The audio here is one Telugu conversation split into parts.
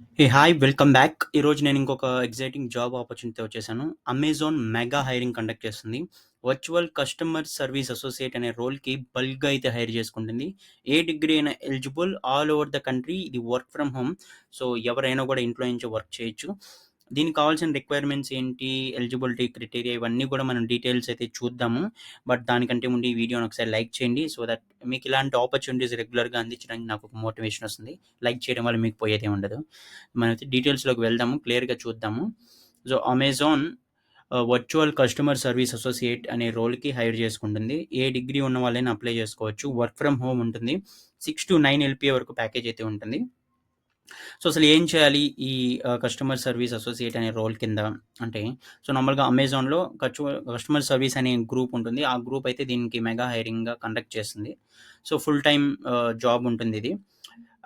Hi welcome back. ఈరోజు నేను ఇంకొక ఎక్సైటింగ్ జాబ్ ఆపర్చునిటీతో వచ్చేసాను. అమెజాన్ మెగా హైరింగ్ కండక్ట్ చేస్తుంది. వర్చువల్ కస్టమర్ సర్వీస్ అసోసియేట్ అనే రోల్‌కి బల్క్‌గా అయితే హైర్ చేసుకుంటుంది. ఏ డిగ్రీ అయినా eligible, all over the country. ఇది వర్క్ ఫ్రమ్ హోమ్. సో, ఎవరైనా కూడా ఇంట్లో నుంచే వర్క్ చేయొచ్చు. దీనికి కావాల్సిన రిక్వైర్మెంట్స్ ఏంటి, ఎలిజిబిలిటీ క్రైటీరియా ఇవన్నీ కూడా మనం డీటెయిల్స్ అయితే చూద్దాము. బట్ దానికంటే ముందు ఈ వీడియోని ఒకసారి లైక్ చేయండి. సో దట్ మీకు ఇలాంటి ఆపర్చునిటీస్ రెగ్యులర్‌గా అందించడానికి నాకు ఒక మోటివేషన్ వస్తుంది. లైక్ చేయడం వల్ల మీకు పోయేదేం ఉండదు. మనమైతే డీటెయిల్స్‌లోకి వెళ్దాము. క్లియర్‌గా చూద్దాము. So, Amazon virtual customer service associate అనే రోల్‌కి హైర్ చేసుకుంటుంది. ఏ డిగ్రీ ఉన్న వాళ్ళైనా అప్లై చేసుకోవచ్చు. వర్క్ ఫ్రమ్ హోమ్ ఉంటుంది. 6-9 ఎల్‌పీఏ వరకు ప్యాకేజ్ అయితే ఉంటుంది. సో, అసలు ఏం చేయాలి ఈ కస్టమర్ సర్వీస్ అసోసియేట్ అనే రోల్ కింద అంటే, సో, నార్మల్‌గా అమెజాన్‌లో కస్టమర్ సర్వీస్ అనే గ్రూప్ ఉంటుంది. ఆ గ్రూప్ అయితే దీనికి మెగా హైరింగ్‌గా కండక్ట్ చేస్తుంది. సో, ఫుల్ టైమ్ జాబ్ ఉంటుందిది.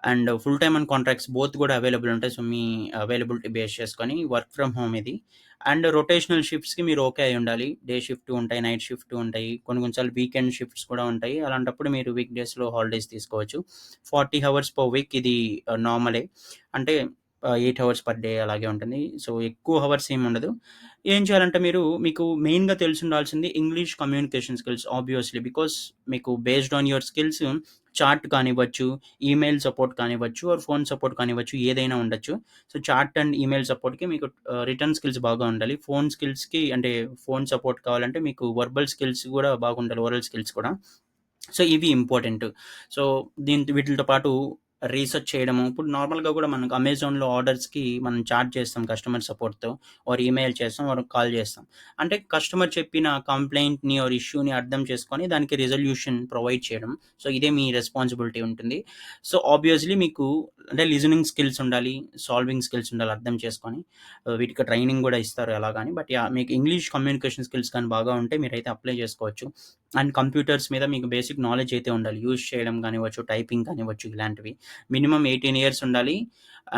And full time and contracts both కూడా అవైలబుల్ ఉంటాయి. సో, మీ అవైలబిలిటీ బేస్ చేసుకొని వర్క్ ఫ్రమ్ హోమ్ ఇది. అండ్ రొటేషనల్ షిఫ్ట్స్‌కి మీరు ఓకే అయ్యుండాలి. డే షిఫ్ట్ ఉంటాయి, నైట్ షిఫ్ట్ ఉంటాయి. కొన్ని సార్లు వీకెండ్ షిఫ్ట్స్ కూడా ఉంటాయి. అలాంటప్పుడు మీరు వీక్ డేస్‌లో హాలిడేస్ తీసుకోవచ్చు. 40 హవర్స్ పర్ వీక్ ఇది నార్మలే. అంటే 8 హవర్స్ పర్ డే అలాగే ఉంటుంది. సో, ఎక్కువ హవర్స్ ఏమి ఉండదు. ఏం చేయాలంటే మీకు మెయిన్‌గా తెలిసుండాల్సింది English communication skills obviously. Because మీకు based on your skills chat కానివ్వచ్చు, ఈమెయిల్ సపోర్ట్ కానివ్వచ్చు, ఆర్ ఫోన్ సపోర్ట్ కానివ్వచ్చు, ఏదైనా ఉండొచ్చు. సో, చాట్ అండ్ ఈమెయిల్ సపోర్ట్‌కి మీకు రిటర్న్ స్కిల్స్ బాగా ఉండాలి. ఫోన్ స్కిల్స్‌కి అంటే ఫోన్ సపోర్ట్ కావాలంటే మీకు వర్బల్ స్కిల్స్ కూడా బాగుండాలి. ఓరల్ స్కిల్స్ కూడా. సో, ఇవి ఇంపార్టెంట్. సో, వీటిలతో పాటు రీసెర్చ్ చేయడము. ఇప్పుడు నార్మల్‌గా కూడా మనకు అమెజాన్‌లో ఆర్డర్స్‌కి మనం చాట్ చేస్తాం కస్టమర్ సపోర్ట్‌తో. ఆర్ ఈమెయిల్ చేస్తాం, ఆర్ కాల్ చేస్తాం. అంటే కస్టమర్ చెప్పిన కంప్లెయింట్‌ని ఆర్ ఇష్యూని అర్థం చేసుకొని దానికి రిజల్యూషన్ ప్రొవైడ్ చేయడం. సో, ఇదే మీ రెస్పాన్సిబిలిటీ ఉంటుంది. సో, ఆబ్వియస్‌లీ మీకు అంటే లిజనింగ్ స్కిల్స్ ఉండాలి, సాల్వింగ్ స్కిల్స్ ఉండాలి అర్థం చేసుకొని. వీటికి ట్రైనింగ్ కూడా ఇస్తారు అలాగని. But yeah! మీకు ఇంగ్లీష్ కమ్యూనికేషన్ స్కిల్స్ కానీ బాగా ఉంటే మీరైతే అప్లై చేసుకోవచ్చు. అండ్ కంప్యూటర్స్ మీద మీకు బేసిక్ నాలెడ్జ్ అయితే ఉండాలి. యూజ్ చేయడం కానివ్వచ్చు, టైపింగ్ కానివ్వచ్చు ఇలాంటివి. మినిమమ్ 18 ఇయర్స్ ఉండాలి.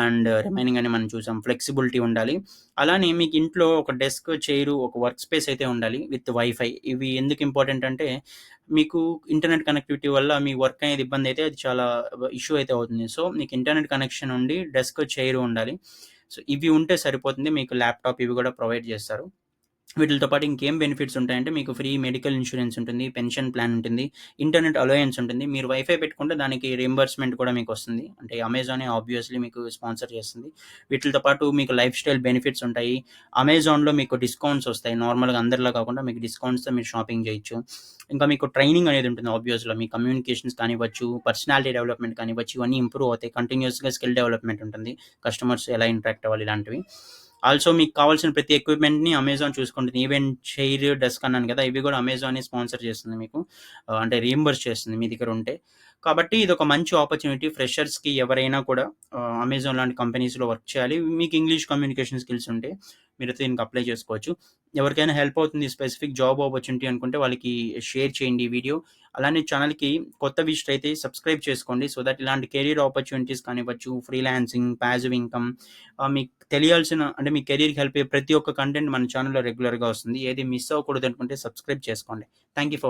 అండ్ రిమైనింగ్ అని మనం చూసాం ఫ్లెక్సిబిలిటీ ఉండాలి. అలానే మీకు ఇంట్లో ఒక డెస్క్, చైరు, ఒక వర్క్ స్పేస్ అయితే ఉండాలి విత్ వైఫై. ఇవి ఎందుకు ఇంపార్టెంట్ అంటే మీకు ఇంటర్నెట్ కనెక్టివిటీ వల్ల మీ వర్క్ అనేది ఇబ్బంది అయితే అది చాలా ఇష్యూ అయితే అవుతుంది. సో, మీకు ఇంటర్నెట్ కనెక్షన్ ఉండి డెస్క్, చైరు ఉండాలి. సో, ఇవి ఉంటే సరిపోతుంది. మీకు ల్యాప్‌టాప్ ఇవి కూడా ప్రొవైడ్ చేస్తారు. వీటిలతో పాటు ఇంకేం బెనిఫిట్స్ ఉంటాయంటే మీకు ఫ్రీ మెడికల్ ఇన్సూరెన్స్ ఉంటుంది, పెన్షన్ ప్లాన్ ఉంటుంది, ఇంటర్నెట్ అలవెన్స్ ఉంటుంది. మీరు వైఫై పెట్టుకుంటే దానికి రీయింబర్స్‌మెంట్ కూడా మీకొస్తుంది. అంటే అమెజానే ఆబ్వియస్‌లీ మీకు స్పాన్సర్ చేస్తుంది. వీటిలతో పాటు మీకు లైఫ్ స్టైల్ బెనిఫిట్స్ ఉంటాయి. అమెజాన్‌లో మీకు డిస్కౌంట్స్ వస్తాయి. నార్మల్‌గా అందరిలా కాకుండా మీకు డిస్కౌంట్స్‌తో మీరు షాపింగ్ చేయొచ్చు. ఇంకా మీకు ట్రైనింగ్ అనేది ఉంటుంది ఆబ్వియస్‌గా. మీ కమ్యూనికేషన్స్ కానివ్వచ్చు, పర్సనాలిటీ డెవలప్‌మెంట్ కానివ్వచ్చు, ఇవన్నీ ఇంప్రూవ్ అవుతాయి. కంటిన్యూయస్‌గా స్కిల్ డెవలప్‌మెంట్ ఉంటుంది. కస్టమర్స్ ఎలా ఇంటరాక్ట్ అవ్వాలి ఇలాంటివి. ఆల్సో మీకు కావాల్సిన ప్రతి ఎక్విప్‌మెంట్‌ని అమెజాన్ చూసుకుంటుంది. ఈవెన్ చైర్, డెస్క్ అన్నాను కదా! ఇవి కూడా అమెజానే స్పాన్సర్ చేస్తుంది మీకు. అంటే రీయింబర్స్ చేస్తుంది మీ దగ్గర ఉంటే. కాబట్టి ఇదొక మంచి ఆపర్చునిటీ ఫ్రెషర్స్‌కి ఎవరైనా కూడా అమెజాన్ లాంటి కంపెనీస్‌లో వర్క్ చేయాలి. మీకు ఇంగ్లీష్ కమ్యూనికేషన్ స్కిల్స్ ఉంటే మీరైతే దీనికి అప్లై చేసుకోవచ్చు. ఎవరికైనా హెల్ప్ అవుతుంది స్పెసిఫిక్ జాబ్ ఆపర్చునిటీ అనుకుంటే వాళ్ళకి షేర్ చేయండి ఈ వీడియో. అలానే ఛానెల్‌కి కొత్త విజిటర్ అయితే సబ్స్క్రైబ్ చేసుకోండి. సో దట్ ఇలాంటి కెరియర్ ఆపర్చునిటీస్ కానివ్వచ్చు, ఫ్రీలాన్సింగ్, పాసివ్ ఇన్‌కమ్ మీకు తెలియాల్సిన అంటే మీ కెరియర్‌కి హెల్ప్ అయ్యే ప్రతి ఒక్క కంటెంట్ మన ఛానెల్‌లో రెగ్యులర్‌గా వస్తుంది. ఏది మిస్ అవ్వకూడదనుకుంటే సబ్స్క్రైబ్ చేసుకోండి. Thank you for